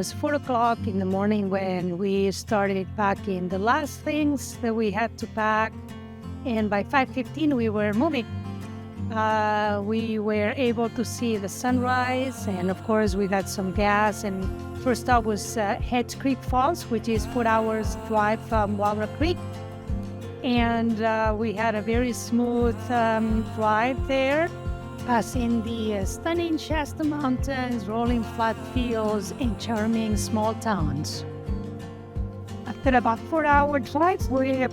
was 4 o'clock in the morning when we started packing the last things that we had to pack. And by 5:15, we were moving. We were able to see the sunrise, and of course we got some gas. And first stop was Hedge Creek Falls, which is 4 hours drive from Walnut Creek. And we had a very smooth drive there, passing the stunning Shasta Mountains, rolling flat fields, and charming small towns. After about 4-hour drive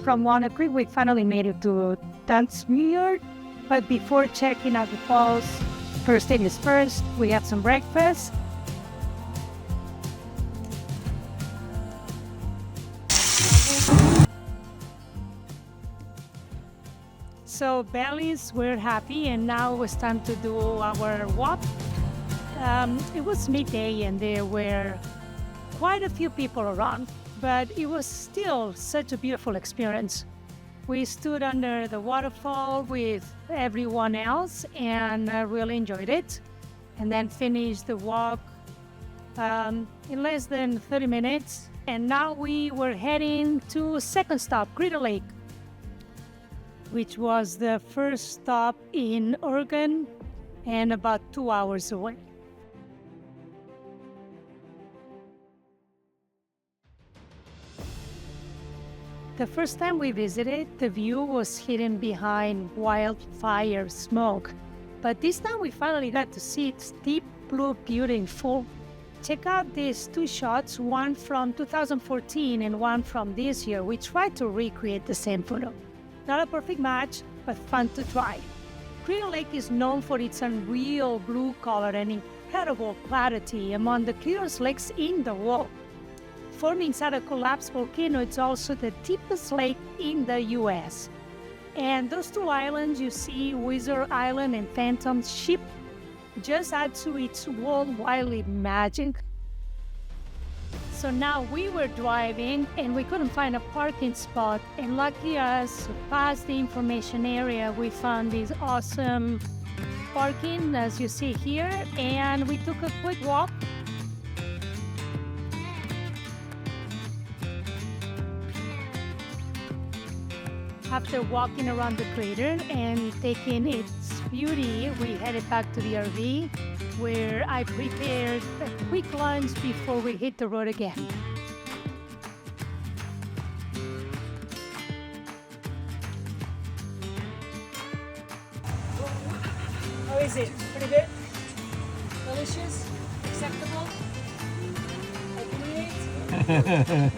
from Walnut Creek, we finally made it to Dunsmuir. But before checking out the falls, first thing is first, we had some breakfast. So bellies were happy, and now it was time to do our walk. It was midday and there were quite a few people around, but it was still such a beautiful experience. We stood under the waterfall with everyone else and really enjoyed it, and then finished the walk in less than 30 minutes. And now we were heading to second stop, Crater Lake, which was the first stop in Oregon and about 2 hours away. The first time we visited, the view was hidden behind wildfire smoke, but this time we finally got to see its deep blue beauty in full. Check out these two shots, one from 2014 and one from this year. We tried to recreate the same photo. Not a perfect match, but fun to try. Crater Lake is known for its unreal blue color and incredible clarity, among the clearest lakes in the world. Formed inside a collapsed volcano, it's also the deepest lake in the U.S. And those two islands you see, Wizard Island and Phantom Ship, just add to its worldwide magic. So now we were driving and we couldn't find a parking spot, and lucky us, past the information area, we found this awesome parking as you see here, and we took a quick walk. After walking around the crater and taking its beauty, we headed back to the RV, where I prepared a quick lunch before we hit the road again. How is it? Pretty good? Delicious? Acceptable? I can eat?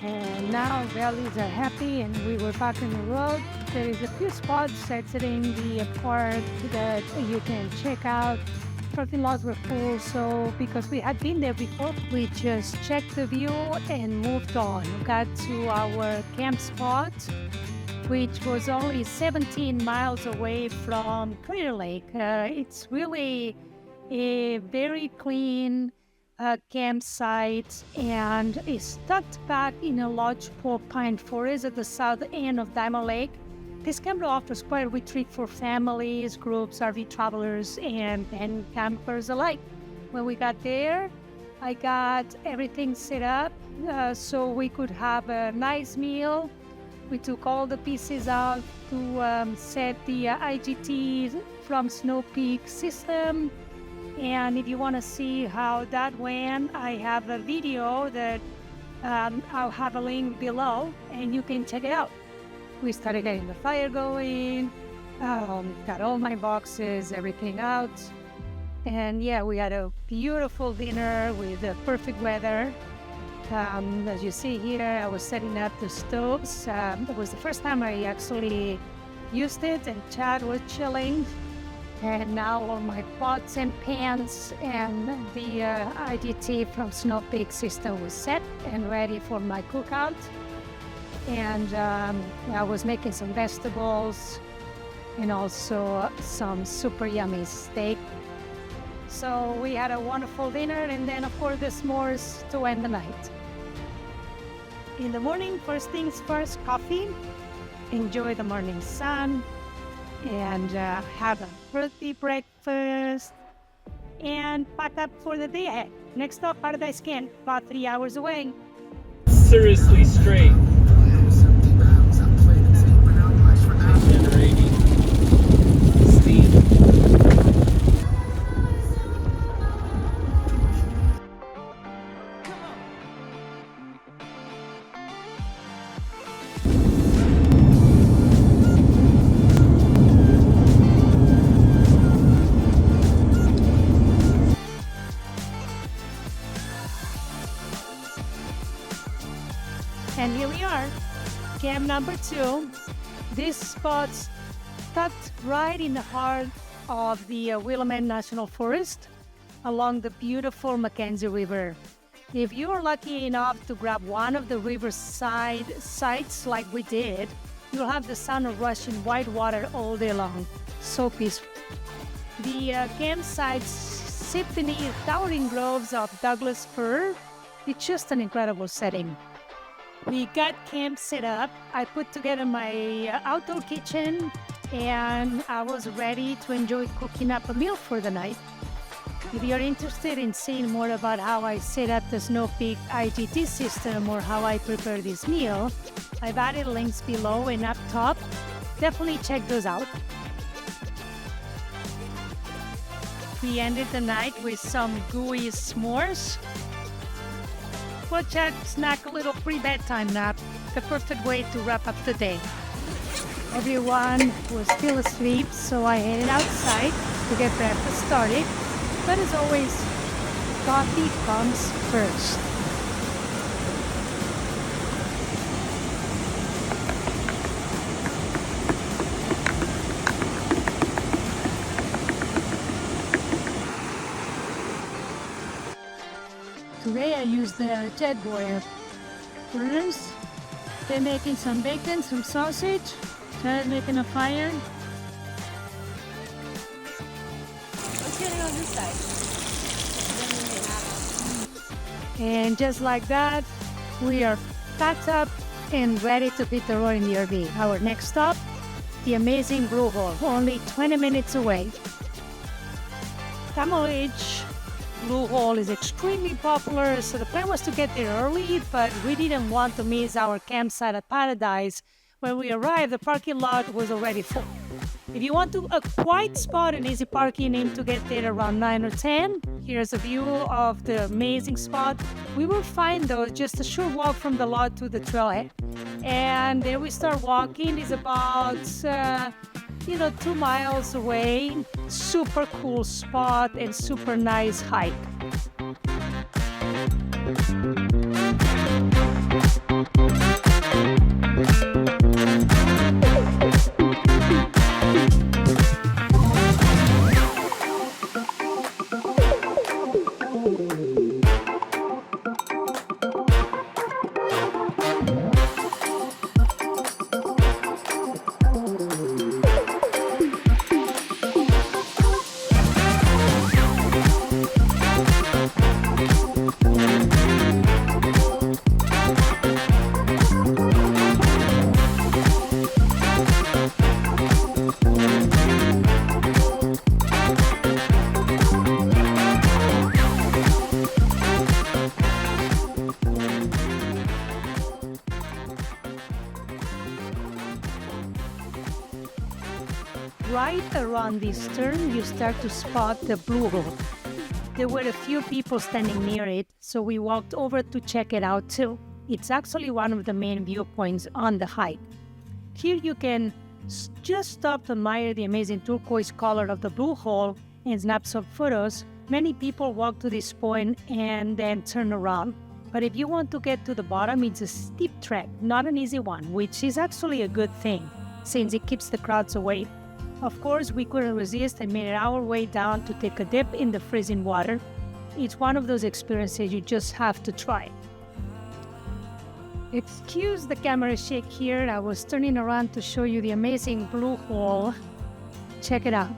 And now bellies are happy and we were back on the road. There is a few spots exiting the park that you can check out. Parking lots were full, so because we had been there before, we just checked the view and moved on. Got to our camp spot, which was only 17 miles away from Crater Lake. It's really a very clean campsite, and is tucked back in a large pine forest at the south end of Diamond Lake. This campground offers quite a retreat for families, groups, RV travelers, and campers alike. When we got there, I got everything set up so we could have a nice meal. We took all the pieces out to set the IGT from Snow Peak system. And if you want to see how that went, I have a video that I'll have a link below and you can check it out. We started getting the fire going, got all my boxes, everything out. And yeah, we had a beautiful dinner with the perfect weather. As you see here, I was setting up the stoves. It was the first time I actually used it, and Chad was chilling. And now all my pots and pans and the IGT from Snow Peak system was set and ready for my cookout. And I was making some vegetables and also some super yummy steak. So we had a wonderful dinner, and then of course the s'mores to end the night. In the morning, first things first, coffee. Enjoy the morning sun and have a hearty breakfast, and pack up for the day ahead. Next stop, Paradise Camp, about 3 hours away. Seriously straight. Generating steam. And here we are, camp number 2. This spot's tucked right in the heart of the Willamette National Forest along the beautiful Mackenzie River. If you are lucky enough to grab one of the riverside sites like we did, you'll have the sound of rushing white water all day long. So peaceful. The campsites sit beneath towering groves of Douglas fir. It's just an incredible setting. We got camp set up. I put together my outdoor kitchen and I was ready to enjoy cooking up a meal for the night. If you're interested in seeing more about how I set up the Snow Peak IGT system or how I prepare this meal, I've added links below and up top. Definitely check those out. We ended the night with some gooey s'mores. We'll chat, snack a little pre-bedtime nap, the perfect way to wrap up the day. Everyone was still asleep, so I headed outside to get breakfast started. But as always, coffee comes first. Today I used the jet boiler. First, they're making some bacon, some sausage. Tad's making a fire. Let's get it on this side. And just like that, we are packed up and ready to hit the road in the RV. Our next stop, the amazing Blue Hole, only 20 minutes away. Camel Ridge Blue Hole is extremely popular, so the plan was to get there early, but we didn't want to miss our campsite at Paradise. When we arrived, the parking lot was already full. If you want a quiet spot and easy parking in to get there around 9 or 10, here's a view of the amazing spot. We will find those just a short walk from the lot to the trailhead. And then we start walking. It's about 2 miles away. Super cool spot and super nice hike. Right around this turn, you start to spot the Blue Hole. There were a few people standing near it, so we walked over to check it out too. It's actually one of the main viewpoints on the hike. Here you can just stop to admire the amazing turquoise color of the Blue Hole and snap some photos. Many people walk to this point and then turn around. But if you want to get to the bottom, it's a steep trek, not an easy one, which is actually a good thing, since it keeps the crowds away. Of course, we couldn't resist and made our way down to take a dip in the freezing water. It's one of those experiences you just have to try. Excuse the camera shake here. I was turning around to show you the amazing Blue Hole. Check it out.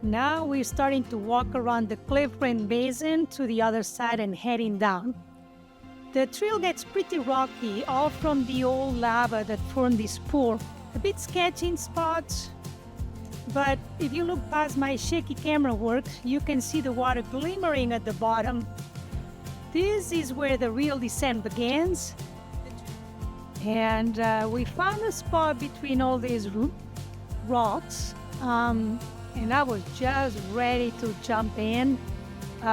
Now we're starting to walk around the cliff rim basin to the other side and heading down. The trail gets pretty rocky, all from the old lava that formed this pool. A bit sketchy in spots. But if you look past my shaky camera work, you can see the water glimmering at the bottom. This is where the real descent begins. And we found a spot between all these rocks. And I was just ready to jump in.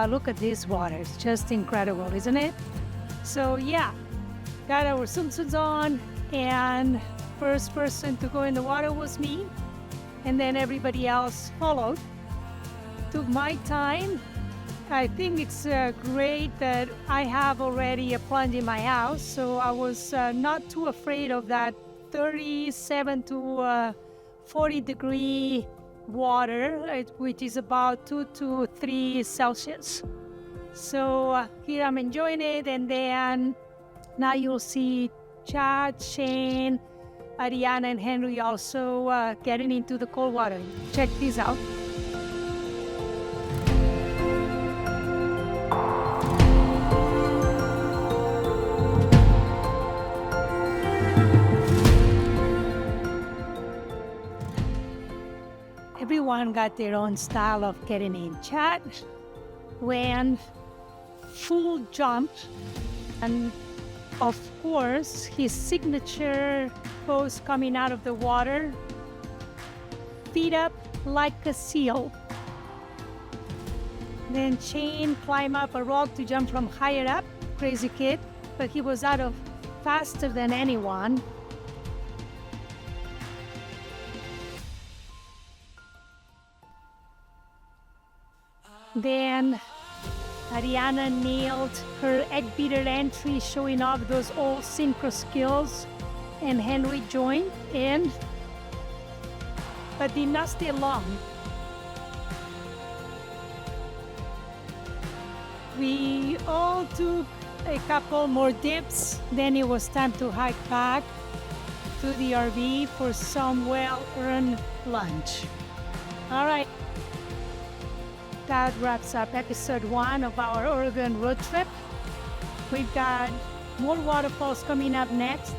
Look at this water. It's just incredible, isn't it? So yeah, got our swimsuits on, and first person to go in the water was me. And then everybody else followed. Took my time. I think it's great that I have already a plunge in my house, so I was not too afraid of that 37 to 40 degree water, which is about 2 to 3 Celsius. So here I'm enjoying it, and then now you'll see Chad, Shane, Ariana, and Henry also getting into the cold water. Check this out. Everyone got their own style of getting in. Chad went full jump, and of course his signature pose coming out of the water, feet up like a seal. Then Shane climbed up a rock to jump from higher up, crazy kid, but he was out of faster than anyone. Then Ariana nailed her egg-beater entry, showing off those old synchro skills, and Henry joined in, but did not stay long. We all took a couple more dips, then it was time to hike back to the RV for some well-earned lunch. All right. That wraps up episode 1 of our Oregon road trip. We've got more waterfalls coming up next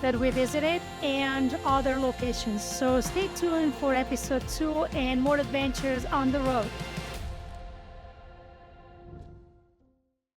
that we visited, and other locations. So stay tuned for episode 2 and more adventures on the road.